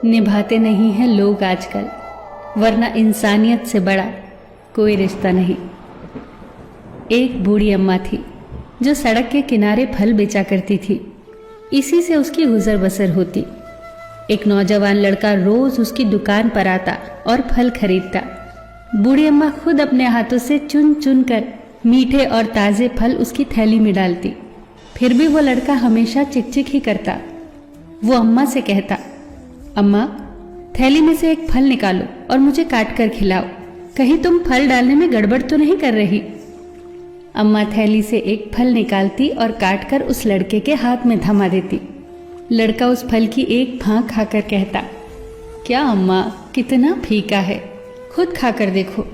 निभाते नहीं हैं लोग आजकल, वरना इंसानियत से बड़ा कोई रिश्ता नहीं। एक बूढ़ी अम्मा थी जो सड़क के किनारे फल बेचा करती थी। इसी से उसकी गुजर बसर होती। एक नौजवान लड़का रोज उसकी दुकान पर आता और फल खरीदता। बूढ़ी अम्मा खुद अपने हाथों से चुन चुन कर मीठे और ताज़े फल उसकी थैली में डालती। फिर भी वो लड़का हमेशा चिकचिक ही करता। वो अम्मा से कहता, अम्मा, थैली में से एक फल निकालो और मुझे काट कर खिलाओ। कहीं तुम फल डालने में गड़बड़ तो नहीं कर रही? अम्मा थैली से एक फल निकालती और काट कर उस लड़के के हाथ में थमा देती। लड़का उस फल की एक फांक खाकर कहता, क्या अम्मा, कितना फीका है, खुद खाकर देखो।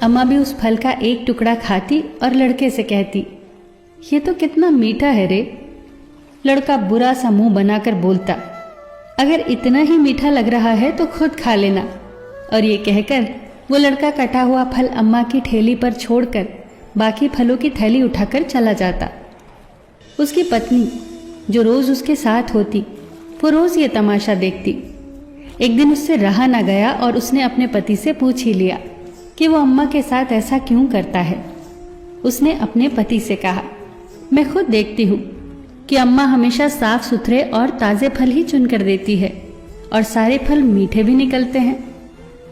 अम्मा भी उस फल का एक टुकड़ा खाती और लड़के से कहती, ये तो कितना मीठा है रे। लड़का बुरा सा मुंह बनाकर बोलता, अगर इतना ही मीठा लग रहा है तो खुद खा लेना। और ये कहकर वो लड़का कटा हुआ फल अम्मा की ठेली पर छोड़कर बाकी फलों की थैली उठाकर चला जाता। उसकी पत्नी जो रोज उसके साथ होती, वो रोज ये तमाशा देखती। एक दिन उससे रहा ना गया और उसने अपने पति से पूछ ही लिया कि वो अम्मा के साथ ऐसा क्यों करता है। उसने अपने पति से कहा, मैं खुद देखती हूँ कि अम्मा हमेशा साफ सुथरे और ताज़े फल ही चुनकर देती है और सारे फल मीठे भी निकलते हैं।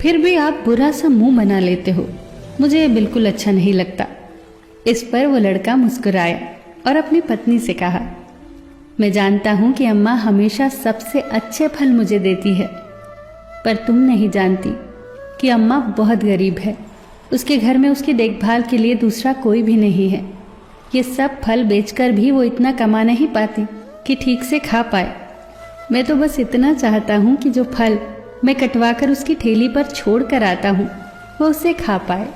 फिर भी आप बुरा सा मुंह बना लेते हो, मुझे ये बिल्कुल अच्छा नहीं लगता। इस पर वो लड़का मुस्कुराया और अपनी पत्नी से कहा, मैं जानता हूँ कि अम्मा हमेशा सबसे अच्छे फल मुझे देती है, पर तुम नहीं जानती कि अम्मा बहुत गरीब है। उसके घर में उसकी देखभाल के लिए दूसरा कोई भी नहीं है। ये सब फल बेचकर भी वो इतना कमा नहीं पाती कि ठीक से खा पाए। मैं तो बस इतना चाहता हूँ कि जो फल मैं कटवा कर उसकी ठेली पर छोड़ कर आता हूँ वो उसे खा पाए।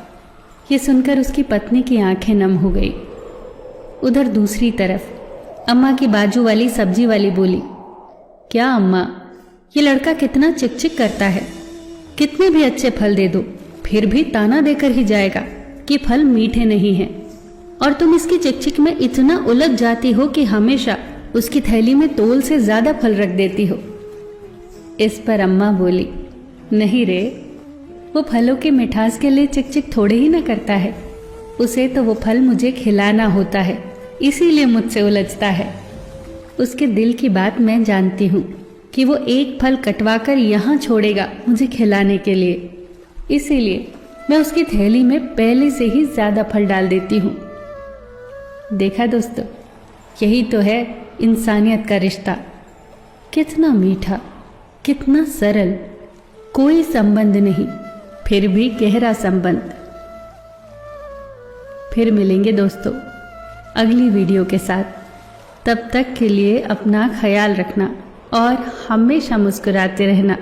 ये सुनकर उसकी पत्नी की आंखें नम हो गई। उधर दूसरी तरफ अम्मा की बाजू वाली सब्जी वाली बोली, क्या अम्मा, ये लड़का कितना चिकचिक करता है। कितने भी अच्छे फल दे दो फिर भी ताना देकर ही जाएगा कि फल मीठे नहीं हैं। और तुम इसकी चिकचिक में इतना उलझ जाती हो कि हमेशा उसकी थैली में तोल से ज्यादा फल रख देती हो। इस पर अम्मा बोली, नहीं रे, वो फलों की मिठास के लिए चिकचिक थोड़े ही ना करता है। उसे तो वो फल मुझे खिलाना होता है, इसीलिए मुझसे उलझता है। उसके दिल की बात मैं जानती हूँ कि वो एक फल कटवा कर यहाँ छोड़ेगा मुझे खिलाने के लिए, इसीलिए मैं उसकी थैली में पहले से ही ज्यादा फल डाल देती हूँ। देखा दोस्तों, यही तो है इंसानियत का रिश्ता। कितना मीठा, कितना सरल, कोई संबंध नहीं, फिर भी गहरा संबंध। फिर मिलेंगे दोस्तों अगली वीडियो के साथ। तब तक के लिए अपना ख्याल रखना और हमेशा मुस्कुराते रहना।